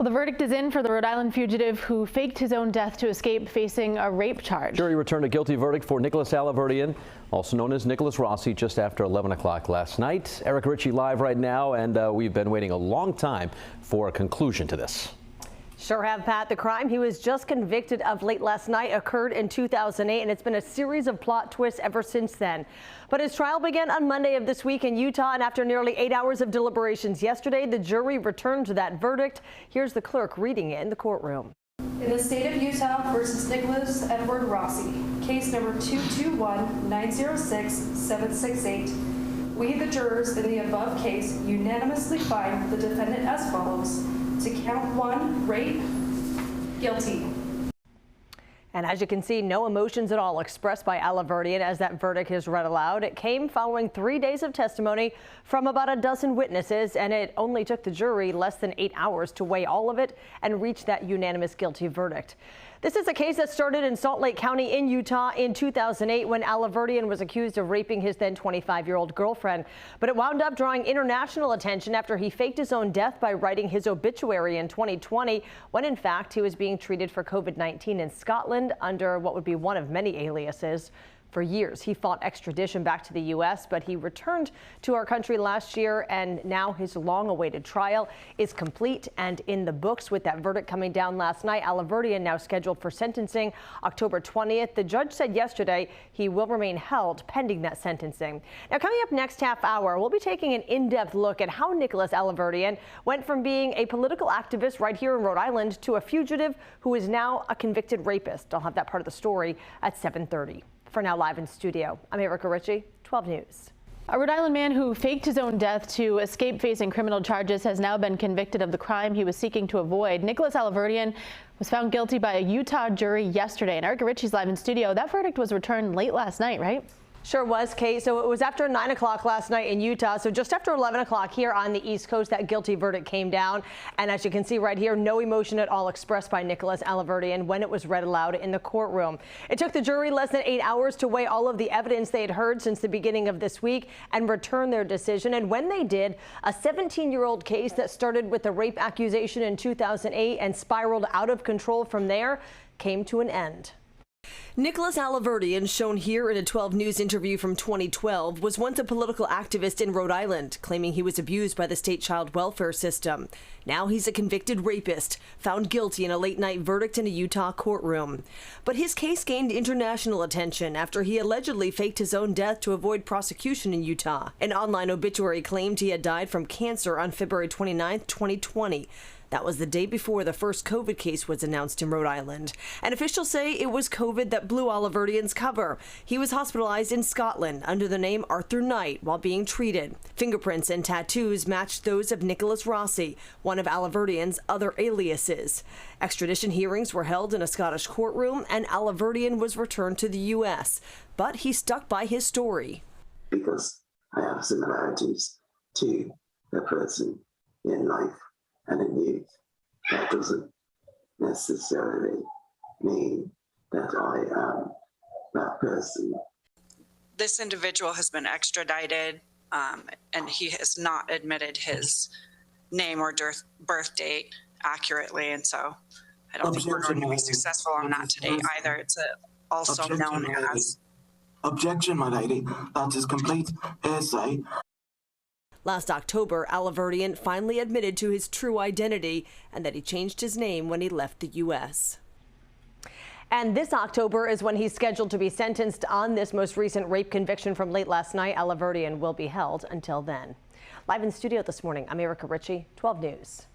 Well, the verdict is in for the Rhode Island fugitive who faked his own death to escape facing a rape charge. Jury returned a guilty verdict for Nicholas Alahverdian, also known as Nicholas Rossi, just after 11 o'clock last night. Eric Ritchie live right now, and we've been waiting a long time for a conclusion to this. Sure have, Pat. The crime he was just convicted of late last night occurred in 2008, and it's been a series of plot twists ever since then. But his trial began on Monday of this week in Utah, and after nearly 8 hours of deliberations yesterday, the jury returned to that verdict. Here's the clerk reading it in the courtroom. In the state of Utah versus Nicholas Edward Rossi, case number 221-906-768, we, the jurors in the above case, unanimously find the defendant as follows. To count 1, rape, guilty. And as you can see, no emotions at all expressed by Alahverdian as that verdict is read aloud. It came following 3 days of testimony from about a dozen witnesses, and it only took the jury less than 8 hours to weigh all of it and reach that unanimous guilty verdict. This is a case that started in Salt Lake County in Utah in 2008 when Alahverdian was accused of raping his then 25-year-old girlfriend. But it wound up drawing international attention after he faked his own death by writing his obituary in 2020, when in fact he was being treated for COVID-19 in Scotland under what would be one of many aliases. For years, he fought extradition back to the U.S., but he returned to our country last year, and now his long-awaited trial is complete and in the books. With that verdict coming down last night, Alahverdian now scheduled for sentencing October 20th. The judge said yesterday he will remain held pending that sentencing. Now, coming up next half hour, we'll be taking an in-depth look at how Nicholas Alahverdian went from being a political activist right here in Rhode Island to a fugitive who is now a convicted rapist. I'll have that part of the story at 7:30. For now, live in studio, I'm Erica Ritchie, 12 News. A Rhode Island man who faked his own death to escape facing criminal charges has now been convicted of the crime he was seeking to avoid. Nicholas Alahverdian was found guilty by a Utah jury yesterday. And Erica Ritchie's live in studio. That verdict was returned late last night, right? Sure was, Kate. So it was after 9 o'clock last night in Utah. So just after 11 o'clock here on the East Coast, that guilty verdict came down. And as you can see right here, no emotion at all expressed by Nicholas Alahverdian when it was read aloud in the courtroom. It took the jury less than 8 hours to weigh all of the evidence they had heard since the beginning of this week and return their decision. And when they did, a 17-year-old case that started with a rape accusation in 2008 and spiraled out of control from there came to an end. Nicholas Alahverdian, shown here in a 12 News interview from 2012, was once a political activist in Rhode Island, claiming he was abused by the state child welfare system. Now he's a convicted rapist, found guilty in a late-night verdict in a Utah courtroom. But his case gained international attention after he allegedly faked his own death to avoid prosecution in Utah. An online obituary claimed he had died from cancer on February 29, 2020. That was the day before the first COVID case was announced in Rhode Island. And officials say it was COVID that blew Alahverdian's cover. He was hospitalized in Scotland under the name Arthur Knight while being treated. Fingerprints and tattoos matched those of Nicholas Rossi, one of Alahverdian's other aliases. Extradition hearings were held in a Scottish courtroom, and Alahverdian was returned to the U.S. But he stuck by his story. Because I have similarities to the person in life and in youth. That doesn't necessarily mean that I am that person. This individual has been extradited, and he has not admitted his name or birth date accurately, and so I don't think we're going to be successful on that today either. It's also known as... Objection, my lady. That is complete hearsay. Last October, Alahverdian finally admitted to his true identity and that he changed his name when he left the U.S. And this October is when he's scheduled to be sentenced on this most recent rape conviction from late last night. Alahverdian will be held until then. Live in studio this morning, I'm Erica Ritchie, 12 News.